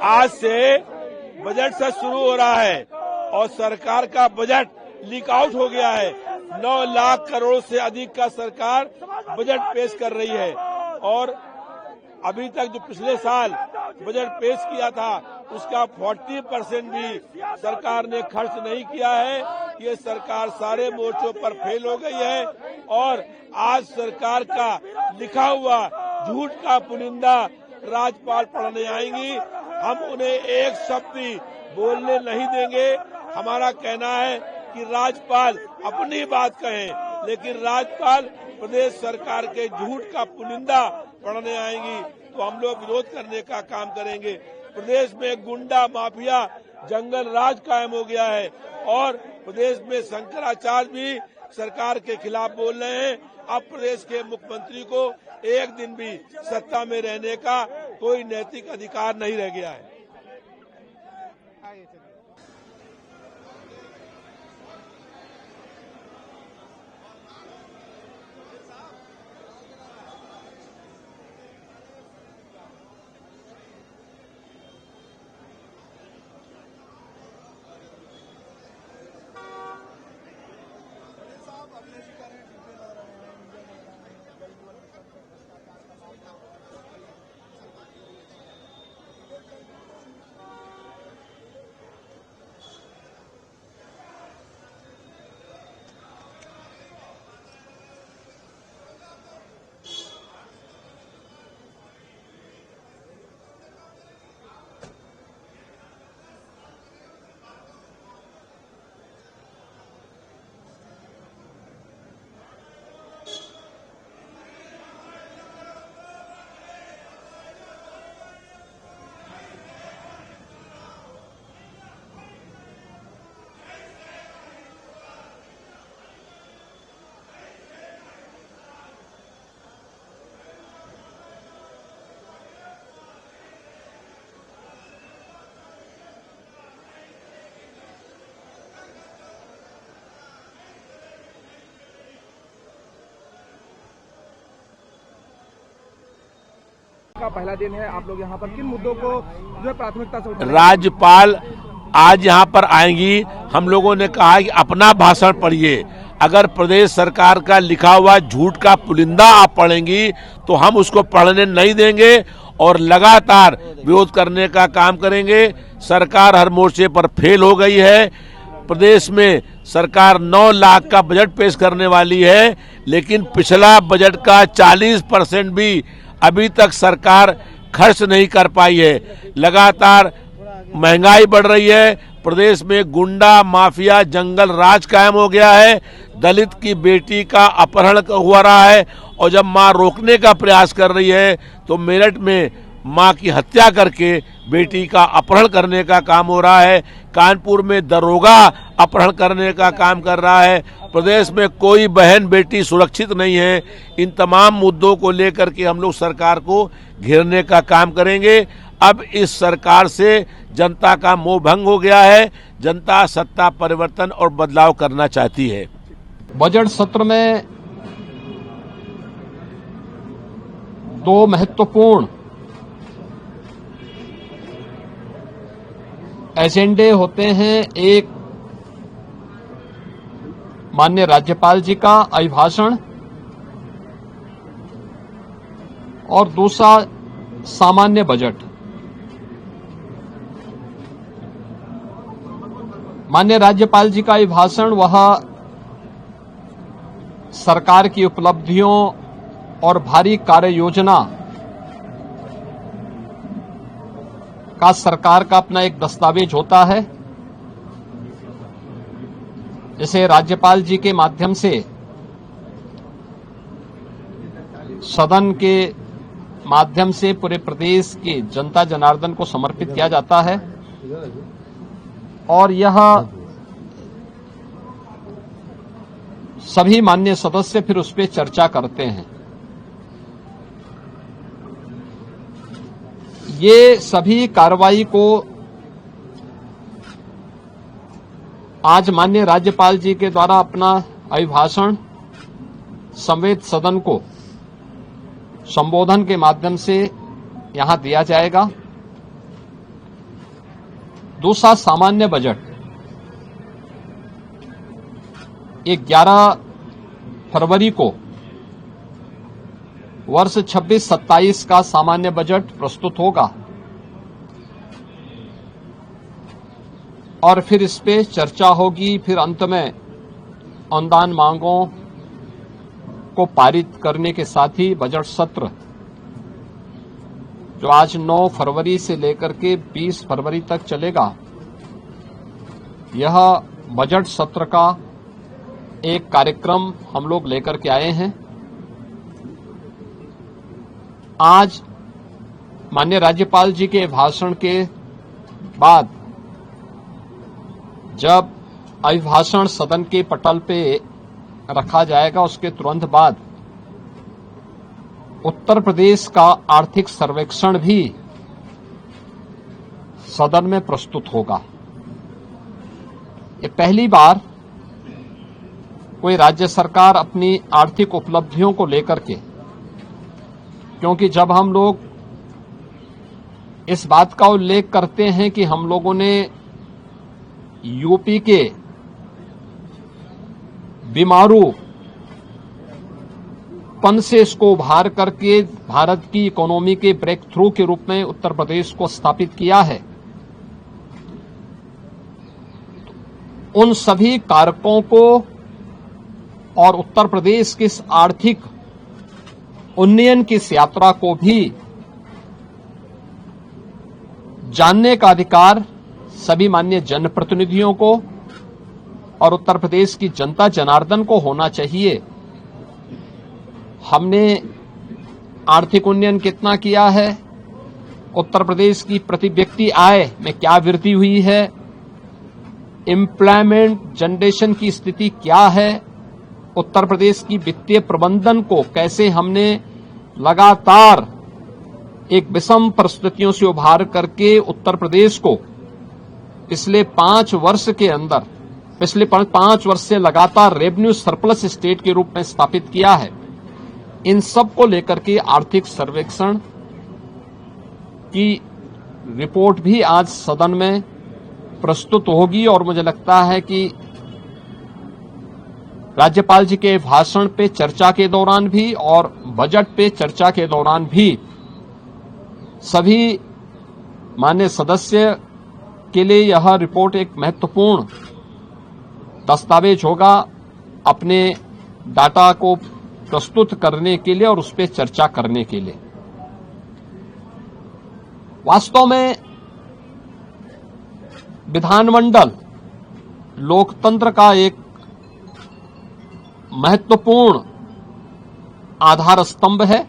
आज से बजट से शुरू हो रहा है और सरकार का बजट लीक आउट हो गया है। 9 लाख करोड़ से अधिक का सरकार बजट पेश कर रही है और अभी तक जो पिछले साल बजट पेश किया था उसका 40% भी सरकार ने खर्च नहीं किया है। ये सरकार सारे मोर्चों पर फेल हो गई है और आज सरकार का लिखा हुआ झूठ का पुलिंदा राज्यपाल पढ़ने आएंगी। हम उन्हें एक शब्द भी बोलने नहीं देंगे। हमारा कहना है कि राज्यपाल अपनी बात कहें, लेकिन राज्यपाल प्रदेश सरकार के झूठ का पुलिंदा पढ़ने आएंगी तो हम लोग विरोध करने का काम करेंगे। प्रदेश में गुंडा माफिया जंगल राज कायम हो गया है और प्रदेश में शंकराचार्य भी सरकार के खिलाफ बोल रहे हैं। अब प्रदेश के मुख्यमंत्री को एक दिन भी सत्ता में रहने का कोई नैतिक अधिकार नहीं रह गया है। का पहला दिन है, आप लोग यहाँ पर किन मुद्दों को जो है प्राथमिकता से उठाएंगे? राज्यपाल आज यहाँ पर आएंगी। हम लोगों ने कहा कि अपना भाषण पढ़िए। अगर प्रदेश सरकार का लिखा हुआ झूठ का पुलिंदा आप पढ़ेंगी तो हम उसको पढ़ने नहीं देंगे और लगातार विरोध करने का काम करेंगे। सरकार हर मोर्चे पर फेल हो गई है। प्रदेश में सरकार 9 लाख का बजट पेश करने वाली है, लेकिन पिछला बजट का 40% भी अभी तक सरकार खर्च नहीं कर पाई है। लगातार महंगाई बढ़ रही है। प्रदेश में गुंडा माफिया जंगल राज कायम हो गया है। दलित की बेटी का अपहरण हो रहा है और जब मां रोकने का प्रयास कर रही है तो मेरठ में मां की हत्या करके बेटी का अपहरण करने का काम हो रहा है। कानपुर में दरोगा अपहरण करने का काम कर रहा है। प्रदेश में कोई बहन बेटी सुरक्षित नहीं है। इन तमाम मुद्दों को लेकर के हम लोग सरकार को घेरने का काम करेंगे। अब इस सरकार से जनता का मोह भंग हो गया है। जनता सत्ता परिवर्तन और बदलाव करना चाहती है। बजट सत्र में 2 महत्वपूर्ण एजेंडे होते हैं। एक माननीय राज्यपाल जी का अभिभाषण और दूसरा सामान्य बजट। माननीय राज्यपाल जी का अभिभाषण वह सरकार की उपलब्धियों और भारी कार्य योजना का सरकार का अपना एक दस्तावेज होता है। जिसे राज्यपाल जी के माध्यम से सदन के माध्यम से पूरे प्रदेश के जनता जनार्दन को समर्पित किया जाता है और यह सभी माननीय सदस्य फिर उस पर चर्चा करते हैं। ये सभी कार्रवाई को आज माननीय राज्यपाल जी के द्वारा अपना अभिभाषण संवेद सदन को संबोधन के माध्यम से यहां दिया जाएगा। दूसरा सामान्य बजट 11 फरवरी को वर्ष 26-27 का सामान्य बजट प्रस्तुत होगा और फिर इस पे चर्चा होगी। फिर अंत में अनुदान मांगों को पारित करने के साथ ही बजट सत्र जो आज 9 फरवरी से लेकर के 20 फरवरी तक चलेगा, यह बजट सत्र का एक कार्यक्रम हम लोग लेकर के आए हैं। आज माननीय राज्यपाल जी के भाषण के बाद जब अभिभाषण सदन के पटल पे रखा जाएगा, उसके तुरंत बाद उत्तर प्रदेश का आर्थिक सर्वेक्षण भी सदन में प्रस्तुत होगा। ये पहली बार कोई राज्य सरकार अपनी आर्थिक उपलब्धियों को लेकर के, क्योंकि जब हम लोग इस बात का उल्लेख करते हैं कि हम लोगों ने यूपी के बीमारू पन से इसको उभार करके भारत की इकोनॉमी के ब्रेक थ्रू के रूप में उत्तर प्रदेश को स्थापित किया है, उन सभी कारकों को और उत्तर प्रदेश की इस आर्थिक उन्नयन की इस यात्रा को भी जानने का अधिकार सभी माननीय जनप्रतिनिधियों को और उत्तर प्रदेश की जनता जनार्दन को होना चाहिए। हमने आर्थिक उन्नयन कितना किया है, उत्तर प्रदेश की प्रति व्यक्ति आय में क्या वृद्धि हुई है, एम्प्लॉयमेंट जनरेशन की स्थिति क्या है, उत्तर प्रदेश की वित्तीय प्रबंधन को कैसे हमने लगातार एक विषम परिस्थितियों से उभार करके उत्तर प्रदेश को पिछले 5 वर्ष के अंदर, पिछले 5 वर्ष से लगातार रेवेन्यू सरप्लस स्टेट के रूप में स्थापित किया है। इन सब को लेकर के आर्थिक सर्वेक्षण की रिपोर्ट भी आज सदन में प्रस्तुत होगी और मुझे लगता है कि राज्यपाल जी के भाषण पे चर्चा के दौरान भी और बजट पे चर्चा के दौरान भी सभी माननीय सदस्य के लिए यह रिपोर्ट एक महत्वपूर्ण दस्तावेज होगा अपने डाटा को प्रस्तुत करने के लिए और उस पर चर्चा करने के लिए। वास्तव में विधानमंडल लोकतंत्र का एक महत्वपूर्ण आधार स्तंभ है।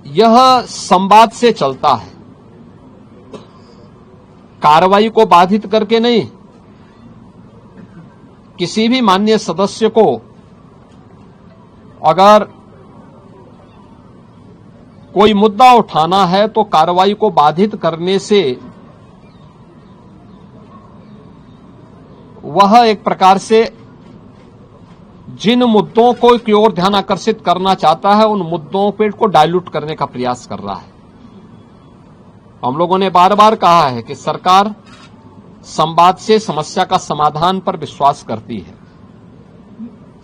यह संवाद से चलता है, कार्रवाई को बाधित करके नहीं। किसी भी माननीय सदस्य को अगर कोई मुद्दा उठाना है तो कार्रवाई को बाधित करने से वह एक प्रकार से जिन मुद्दों को की ओर ध्यान आकर्षित करना चाहता है, उन मुद्दों पे को डाइल्यूट करने का प्रयास कर रहा है। हम लोगों ने बार बार कहा है कि सरकार संवाद से समस्या का समाधान पर विश्वास करती है।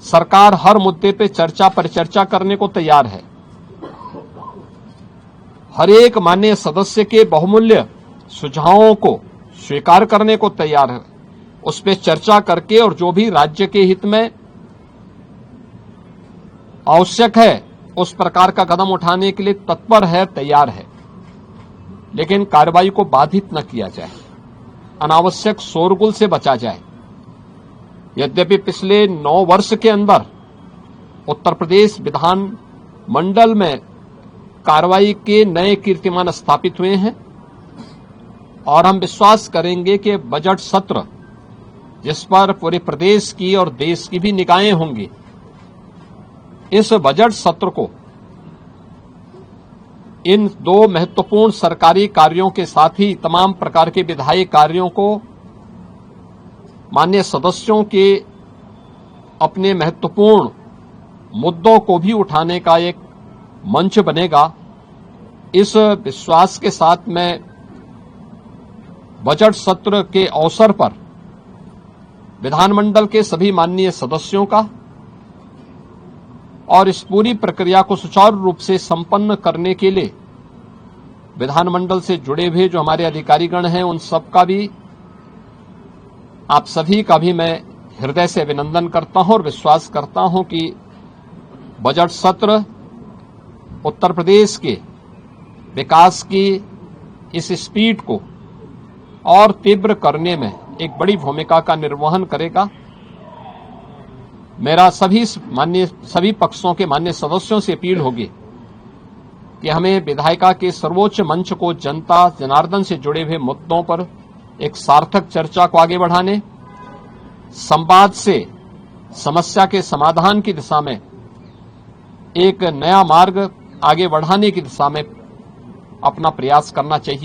सरकार हर मुद्दे पे चर्चा परिचर्चा करने को तैयार है। हर एक माननीय सदस्य के बहुमूल्य सुझावों को स्वीकार करने को तैयार है, उस पर चर्चा करके और जो भी राज्य के हित में आवश्यक है उस प्रकार का कदम उठाने के लिए तत्पर है, तैयार है। लेकिन कार्रवाई को बाधित न किया जाए, अनावश्यक शोरगुल से बचा जाए। यद्यपि पिछले 9 वर्ष के अंदर उत्तर प्रदेश विधान मंडल में कार्रवाई के नए कीर्तिमान स्थापित हुए हैं और हम विश्वास करेंगे कि बजट सत्र जिस पर पूरे प्रदेश की और देश की भी निगाहें होंगी, इस बजट सत्र को इन 2 महत्वपूर्ण सरकारी कार्यों के साथ ही तमाम प्रकार के विधायी कार्यों को माननीय सदस्यों के अपने महत्वपूर्ण मुद्दों को भी उठाने का एक मंच बनेगा। इस विश्वास के साथ मैं बजट सत्र के अवसर पर विधानमंडल के सभी माननीय सदस्यों का और इस पूरी प्रक्रिया को सुचारू रूप से संपन्न करने के लिए विधानमंडल से जुड़े हुए जो हमारे अधिकारीगण हैं उन सबका भी, आप सभी का भी मैं हृदय से अभिनंदन करता हूं और विश्वास करता हूं कि बजट सत्र उत्तर प्रदेश के विकास की इस स्पीड को और तीव्र करने में एक बड़ी भूमिका का निर्वहन करेगा। मेरा सभी पक्षों के माननीय सदस्यों से अपील होगी कि हमें विधायिका के सर्वोच्च मंच को जनता जनार्दन से जुड़े हुए मुद्दों पर एक सार्थक चर्चा को आगे बढ़ाने, संवाद से समस्या के समाधान की दिशा में एक नया मार्ग आगे बढ़ाने की दिशा में अपना प्रयास करना चाहिए।